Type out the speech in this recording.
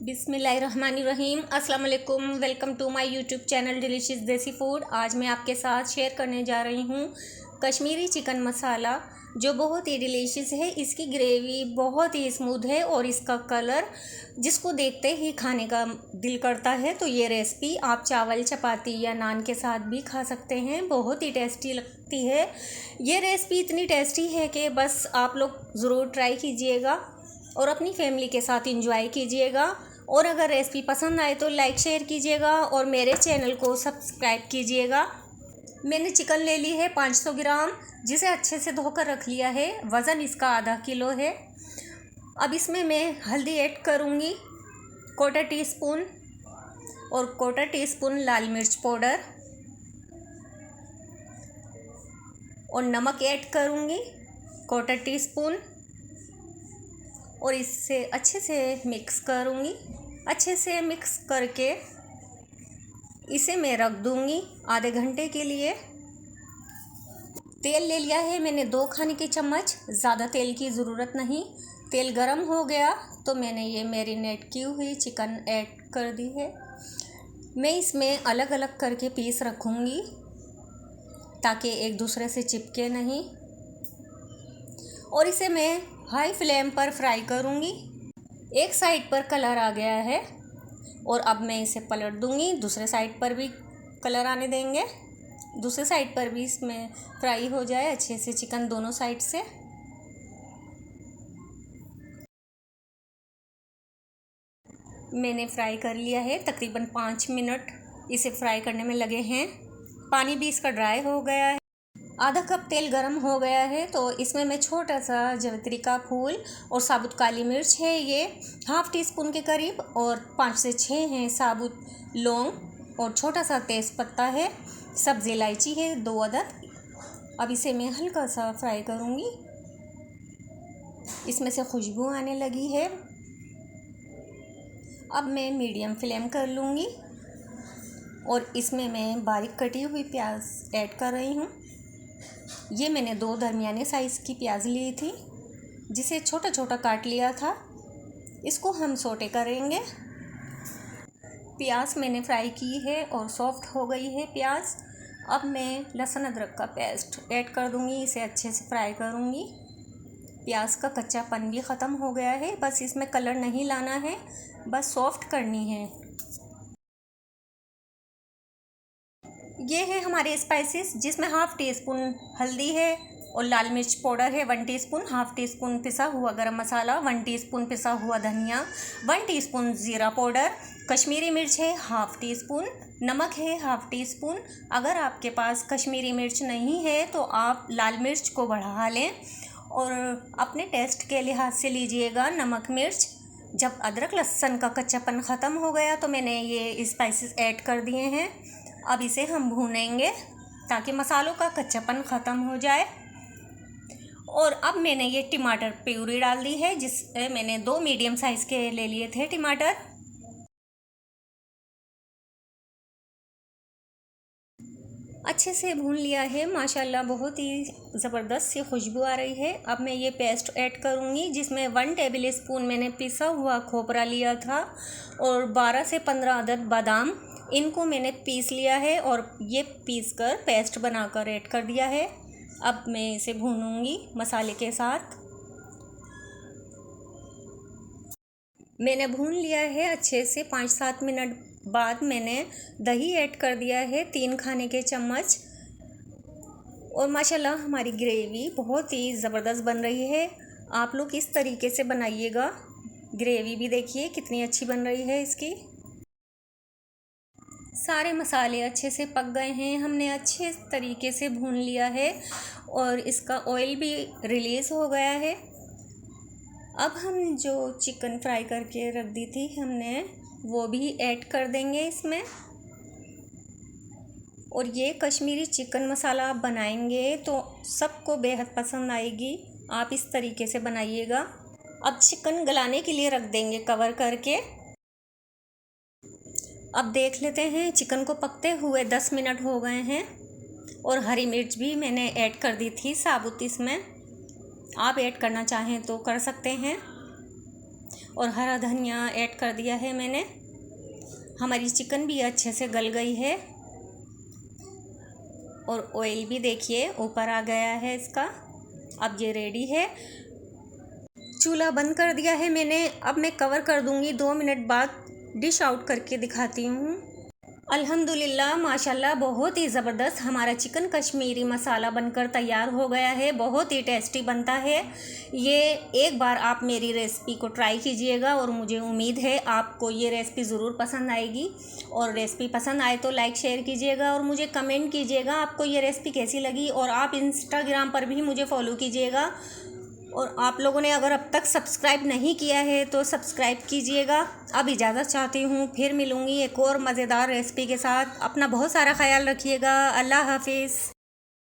बिस्मिल्लाहिर्रहमानिर्रहीम। अस्सलाम वालेकुम। Welcome to my YouTube channel delicious desi food. आज मैं आपके साथ शेयर करने जा रही हूँ कश्मीरी चिकन मसाला, जो बहुत ही डिलीशियस है। इसकी ग्रेवी बहुत ही स्मूथ है और इसका कलर जिसको देखते ही खाने का दिल करता है। तो ये रेसिपी आप चावल, चपाती या नान के साथ भी खा सकते हैं। बहुत ही टेस्टी लगती है। ये रेसिपी इतनी टेस्टी है कि बस आप लोग ज़रूर ट्राई कीजिएगा और अपनी फैमिली के साथ एंजॉय कीजिएगा। और अगर रेसिपी पसंद आए तो लाइक शेयर कीजिएगा और मेरे चैनल को सब्सक्राइब कीजिएगा। मैंने चिकन ले ली है 500 ग्राम, जिसे अच्छे से धोकर रख लिया है। वज़न इसका आधा किलो है। अब इसमें मैं हल्दी ऐड करूँगी, 1/4 टीस्पून, और 1/4 टीस्पून लाल मिर्च पाउडर, और नमक ऐड करूँगी 1/4 टीस्पून, और इससे अच्छे से मिक्स करूँगी। अच्छे से मिक्स करके इसे मैं रख दूँगी आधे घंटे के लिए। तेल ले लिया है मैंने 2 खाने के चम्मच, ज़्यादा तेल की ज़रूरत नहीं। तेल गरम हो गया तो मैंने ये मैरिनेट की हुई चिकन ऐड कर दी है। मैं इसमें अलग अलग करके पीस रखूँगी ताकि एक दूसरे से चिपके नहीं, और इसे मैं हाई फ्लेम पर फ्राई करूँगी। एक साइड पर कलर आ गया है और अब मैं इसे पलट दूँगी। दूसरे साइड पर भी कलर आने देंगे, दूसरे साइड पर भी इसमें फ्राई हो जाए अच्छे से चिकन दोनों साइड से। मैंने फ्राई कर लिया है, तकरीबन 5 मिनट इसे फ्राई करने में लगे हैं। पानी भी इसका ड्राई हो गया है। आधा कप तेल गरम हो गया है तो इसमें मैं छोटा सा जावित्री का फूल और साबुत काली मिर्च है, ये ½ टीस्पून के करीब, और 5 से 6 हैं साबुत लौंग, और छोटा सा तेज़पत्ता है, सब्ज़ी इलायची है 2 अदद। अब इसे मैं हल्का सा फ्राई करूँगी। इसमें से खुशबू आने लगी है। अब मैं मीडियम फ्लेम कर लूँगी और इसमें मैं बारीक कटी हुई प्याज ऐड कर रही हूँ। ये मैंने 2 दरमियाने साइज़ की प्याज ली थी, जिसे छोटा छोटा काट लिया था। इसको हम सोटे करेंगे। प्याज मैंने फ्राई की है और सॉफ्ट हो गई है प्याज। अब मैं लहसुन अदरक का पेस्ट ऐड कर दूँगी, इसे अच्छे से फ्राई करूँगी। प्याज का कच्चापन भी ख़त्म हो गया है। बस इसमें कलर नहीं लाना है, बस सॉफ्ट करनी है। ये है हमारे स्पाइसेस, जिसमें ½ टीस्पून हल्दी है और लाल मिर्च पाउडर है 1 टीस्पून, ½ टीस्पून पिसा हुआ गरम मसाला, 1 टीस्पून पिसा हुआ धनिया, 1 टीस्पून ज़ीरा पाउडर, कश्मीरी मिर्च है ½ टीस्पून, नमक है ½ टीस्पून। अगर आपके पास कश्मीरी मिर्च नहीं है तो आप लाल मिर्च को बढ़ा लें और अपने टेस्ट के लिहाज से लीजिएगा नमक मिर्च। जब अदरक लहसुन का कच्चापन ख़त्म हो गया तो मैंने ये स्पाइसेस ऐड कर दिए हैं। अब इसे हम भूनेंगे ताकि मसालों का कच्चापन ख़त्म हो जाए। और अब मैंने ये टमाटर प्यूरी डाल दी है, जिसमें मैंने 2 मीडियम साइज़ के ले लिए थे टमाटर। अच्छे से भून लिया है माशाल्लाह, बहुत ही ज़बरदस्त सी खुशबू आ रही है। अब मैं ये पेस्ट ऐड करूँगी, जिसमें 1 टेबल स्पून मैंने पिसा हुआ खोपरा लिया था और 12 से 15 अदद बादाम, इनको मैंने पीस लिया है और ये पीस कर पेस्ट बनाकर ऐड कर दिया है। अब मैं इसे भूनूंगी मसाले के साथ। मैंने भून लिया है अच्छे से। 5-7 मिनट बाद मैंने दही ऐड कर दिया है 3 खाने के चम्मच, और माशाल्लाह हमारी ग्रेवी बहुत ही ज़बरदस्त बन रही है। आप लोग इस तरीके से बनाइएगा। ग्रेवी भी देखिए कितनी अच्छी बन रही है इसकी। सारे मसाले अच्छे से पक गए हैं, हमने अच्छे तरीके से भून लिया है और इसका ऑयल भी रिलीज़ हो गया है। अब हम जो चिकन फ्राई करके रख दी थी हमने, वो भी ऐड कर देंगे इसमें। और ये कश्मीरी चिकन मसाला आप बनाएंगे तो सबको बेहद पसंद आएगी। आप इस तरीके से बनाइएगा। अब चिकन गलाने के लिए रख देंगे कवर करके। अब देख लेते हैं, चिकन को पकते हुए 10 मिनट हो गए हैं और हरी मिर्च भी मैंने ऐड कर दी थी साबुत इसमें। आप ऐड करना चाहें तो कर सकते हैं। और हरा धनिया ऐड कर दिया है मैंने। हमारी चिकन भी अच्छे से गल गई है और ऑयल भी देखिए ऊपर आ गया है इसका। अब ये रेडी है। चूल्हा बंद कर दिया है मैंने। अब मैं कवर कर दूंगी, 2 मिनट बाद डिश आउट करके दिखाती हूँ। अल्हम्दुलिल्लाह माशाल्लाह बहुत ही ज़बरदस्त हमारा चिकन कश्मीरी मसाला बनकर तैयार हो गया है। बहुत ही टेस्टी बनता है ये। एक बार आप मेरी रेसिपी को ट्राई कीजिएगा और मुझे उम्मीद है आपको ये रेसिपी ज़रूर पसंद आएगी। और रेसिपी पसंद आए तो लाइक शेयर कीजिएगा और मुझे कमेंट कीजिएगा आपको ये रेसिपी कैसी लगी। और आप इंस्टाग्राम पर भी मुझे फॉलो कीजिएगा। और आप लोगों ने अगर अब तक सब्सक्राइब नहीं किया है तो सब्सक्राइब कीजिएगा। अब इजाज़त चाहती हूँ, फिर मिलूँगी एक और मज़ेदार रेसिपी के साथ। अपना बहुत सारा ख्याल रखिएगा। अल्लाह हाफिज़।